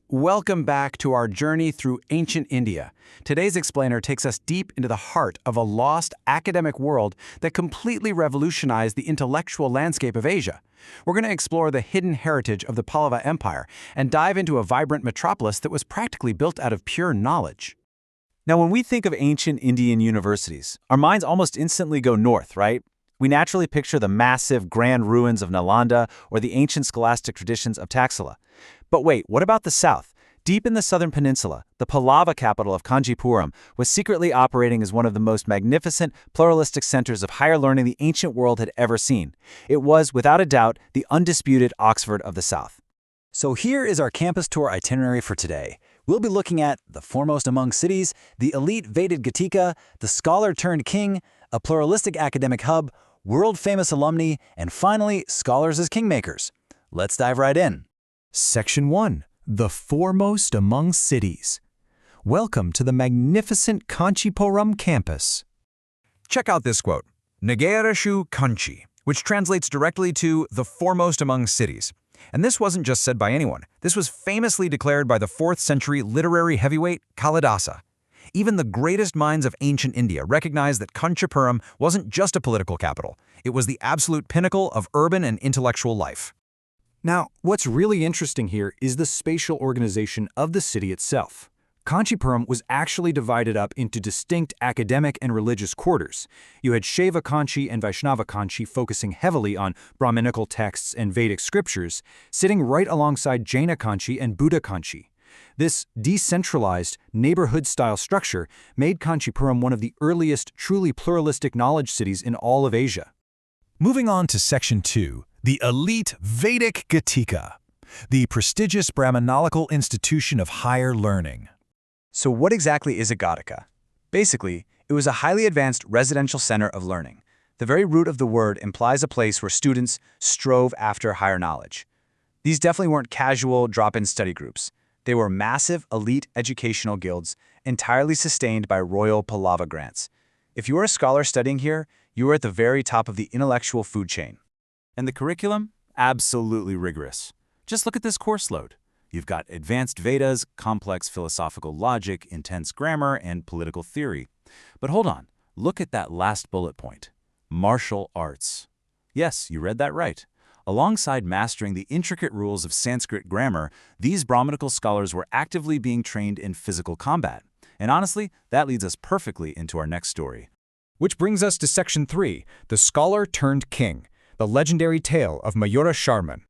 Welcome back to our journey through ancient India. Today's explainer takes us deep into the heart of a lost academic world that completely revolutionized the intellectual landscape of Asia. We're going to explore the hidden heritage of the Pallava Empire and dive into a vibrant metropolis that was practically built out of pure knowledge. Now, when we think of ancient Indian universities, our minds almost instantly go north, right? We naturally picture the massive, grand ruins of Nalanda or the ancient scholastic traditions of Taxila. But wait, what about the south? Deep in the southern peninsula, the Pallava capital of Kanchipuram was secretly operating as one of the most magnificent, pluralistic centers of higher learning the ancient world had ever seen. It was, without a doubt, the undisputed Oxford of the South. So here is our campus tour itinerary for today. We'll be looking at the foremost among cities, the elite Elite Ghatika, the scholar-turned-king, a pluralistic academic hub, world-famous alumni, and finally, scholars as kingmakers. Let's dive right in. Section 1. The Foremost Among Cities. Welcome to the magnificent Kanchipuram campus. Check out this quote, Nagareshu Kanchi, which translates directly to the foremost among cities. And this wasn't just said by anyone. This was famously declared by the 4th century literary heavyweight Kalidasa. Even the greatest minds of ancient India recognized that Kanchipuram wasn't just a political capital. It was the absolute pinnacle of urban and intellectual life. Now, what's really interesting here is the spatial organization of the city itself. Kanchipuram was actually divided up into distinct academic and religious quarters. You had Shaiva Kanchi and Vaishnava Kanchi focusing heavily on Brahmanical texts and Vedic scriptures, sitting right alongside Jaina Kanchi and Buddha Kanchi. This decentralized, neighborhood-style structure made Kanchipuram one of the earliest truly pluralistic knowledge cities in all of Asia. Moving on to Section 2. The Elite Ghatika, the prestigious Brahmanical institution of higher learning. So what exactly is a Ghatika? Basically, it was a highly advanced residential center of learning. The very root of the word implies a place where students strove after higher knowledge. These definitely weren't casual drop-in study groups. They were massive, elite educational guilds, entirely sustained by royal Pallava grants. If you were a scholar studying here, you were at the very top of the intellectual food chain. And the curriculum? Absolutely rigorous. Just look at this course load. You've got advanced Vedas, complex philosophical logic, intense grammar, and political theory. But hold on, look at that last bullet point. Martial arts. Yes, you read that right. Alongside mastering the intricate rules of Sanskrit grammar, these Brahmanical scholars were actively being trained in physical combat. And honestly, that leads us perfectly into our next story. Which brings us to Section 3, the scholar-turned-king, the legendary tale of Mayura Sharman.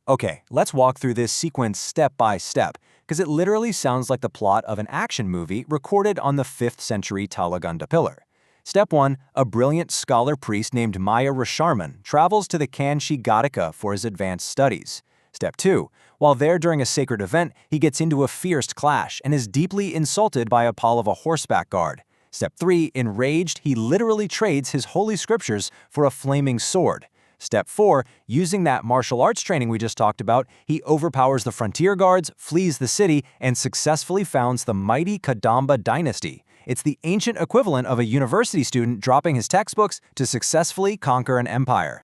Okay, let's walk through this sequence step by step, because it literally sounds like the plot of an action movie recorded on the 5th century Nalanda pillar. Step 1, a brilliant scholar priest named Mayura Sharman travels to the Kanchi Ghatika for his advanced studies. Step 2, while there during a sacred event, he gets into a fierce clash and is deeply insulted by a Pallava horseback guard. Step 3, enraged, he literally trades his holy scriptures for a flaming sword. Step 4, using that martial arts training we just talked about, he overpowers the frontier guards, flees the city, and successfully founds the mighty Kadamba dynasty. It's the ancient equivalent of a university student dropping his textbooks to successfully conquer an empire.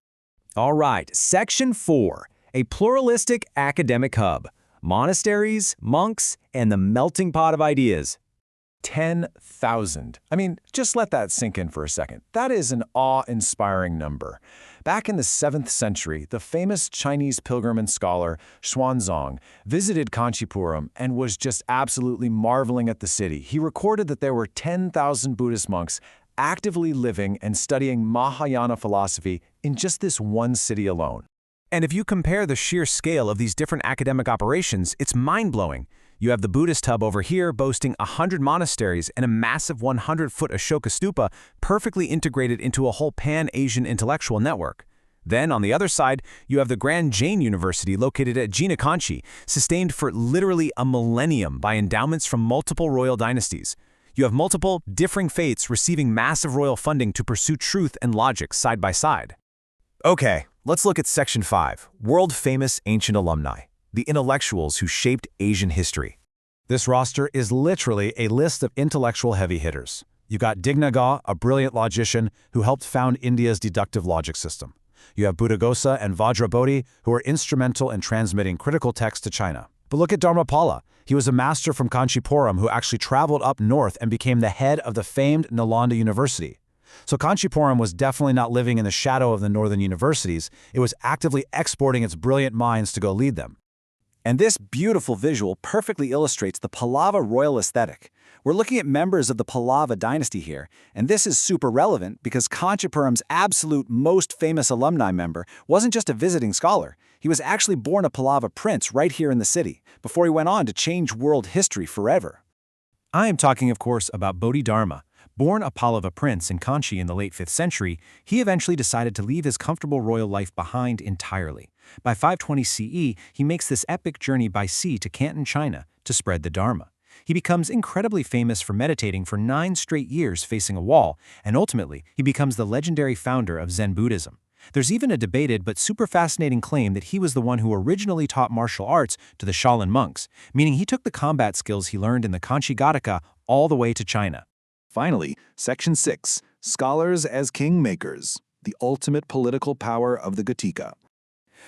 All right, Section 4, a pluralistic academic hub. Monasteries, monks, and the melting pot of ideas. 10,000. I mean, just let that sink in for a second. That is an awe-inspiring number. Back in the 7th century, the famous Chinese pilgrim and scholar Xuanzang visited Kanchipuram and was just absolutely marveling at the city. He recorded that there were 10,000 Buddhist monks actively living and studying Mahayana philosophy in just this one city alone. And if you compare the sheer scale of these different academic operations, it's mind-blowing. You have the Buddhist hub over here boasting 100 monasteries and a massive 100-foot Ashoka stupa perfectly integrated into a whole pan-Asian intellectual network. Then, on the other side, you have the Grand Jain University located at Jaina Kanchi, sustained for literally a millennium by endowments from multiple royal dynasties. You have multiple, differing faiths receiving massive royal funding to pursue truth and logic side by side. Okay, let's look at Section 5, world-famous ancient alumni, the intellectuals who shaped Asian history. This roster is literally a list of intellectual heavy hitters. You got Dignaga, a brilliant logician who helped found India's deductive logic system. You have Buddhaghosa and Vajrabodhi, who were instrumental in transmitting critical texts to China. But look at Dharmapala. He was a master from Kanchipuram who actually traveled up north and became the head of the famed Nalanda University. So Kanchipuram was definitely not living in the shadow of the northern universities. It was actively exporting its brilliant minds to go lead them. And this beautiful visual perfectly illustrates the Pallava royal aesthetic. We're looking at members of the Pallava dynasty here, and this is super relevant because Kanchipuram's absolute most famous alumni member wasn't just a visiting scholar. He was actually born a Pallava prince right here in the city, before he went on to change world history forever. I am talking, of course, about Bodhidharma. Born a Pallava prince in Kanchi in the late 5th century, he eventually decided to leave his comfortable royal life behind entirely. By 520 CE, he makes this epic journey by sea to Canton, China, to spread the Dharma. He becomes incredibly famous for meditating for 9 straight years facing a wall, and ultimately, he becomes the legendary founder of Zen Buddhism. There's even a debated but super fascinating claim that he was the one who originally taught martial arts to the Shaolin monks, meaning he took the combat skills he learned in the Kanchi Ghatika all the way to China. Finally, Section 6, Scholars as Kingmakers, the ultimate political power of the Ghatika.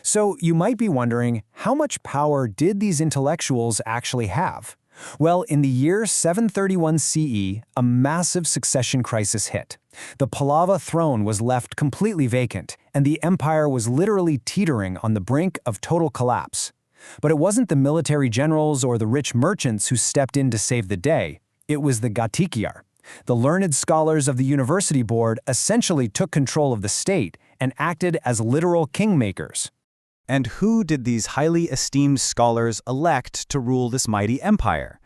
So you might be wondering, how much power did these intellectuals actually have? Well, in the year 731 CE, a massive succession crisis hit. The Pallava throne was left completely vacant, and the empire was literally teetering on the brink of total collapse. But it wasn't the military generals or the rich merchants who stepped in to save the day. It was the Ghatikiyar. The learned scholars of the university board essentially took control of the state and acted as literal kingmakers. And who did these highly esteemed scholars elect to rule this mighty empire?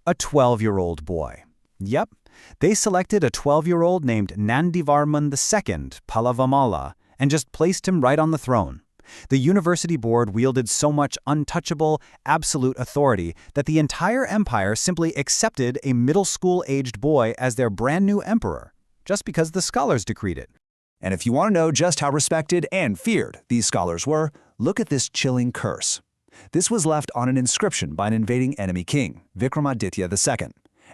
A 12-year-old boy. Yep, they selected a 12-year-old named Nandivarman II, Pallavamala, and just placed him right on the throne. The university board wielded so much untouchable, absolute authority that the entire empire simply accepted a middle school-aged boy as their brand new emperor, just because the scholars decreed it. And if you want to know just how respected and feared these scholars were, look at this chilling curse. This was left on an inscription by an invading enemy king, Vikramaditya II.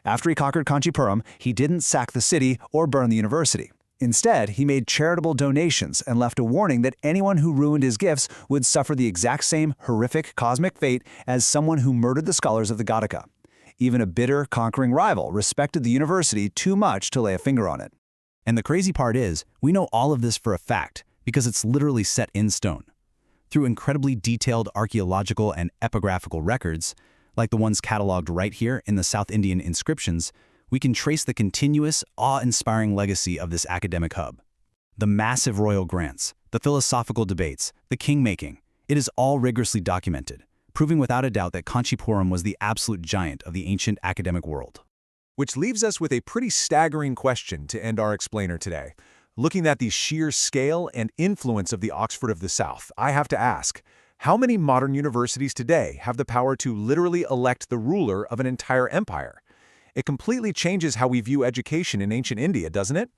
After he conquered Kanchipuram, he didn't sack the city or burn the university. Instead, he made charitable donations and left a warning that anyone who ruined his gifts would suffer the exact same horrific cosmic fate as someone who murdered the scholars of the Ghatika. Even a bitter, conquering rival respected the university too much to lay a finger on it. And the crazy part is, we know all of this for a fact because it's literally set in stone. Through incredibly detailed archaeological and epigraphical records, like the ones cataloged right here in the South Indian inscriptions, we can trace the continuous, awe-inspiring legacy of this academic hub. The massive royal grants, the philosophical debates, the king-making, it is all rigorously documented, proving without a doubt that Kanchipuram was the absolute giant of the ancient academic world. Which leaves us with a pretty staggering question to end our explainer today. Looking at the sheer scale and influence of the Oxford of the South, I have to ask, how many modern universities today have the power to literally elect the ruler of an entire empire? It completely changes how we view education in ancient India, doesn't it?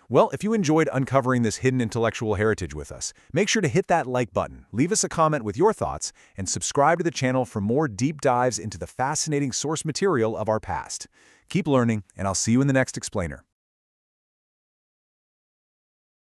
Well, if you enjoyed uncovering this hidden intellectual heritage with us, make sure to hit that like button, leave us a comment with your thoughts, and subscribe to the channel for more deep dives into the fascinating source material of our past. Keep learning, and I'll see you in the next explainer.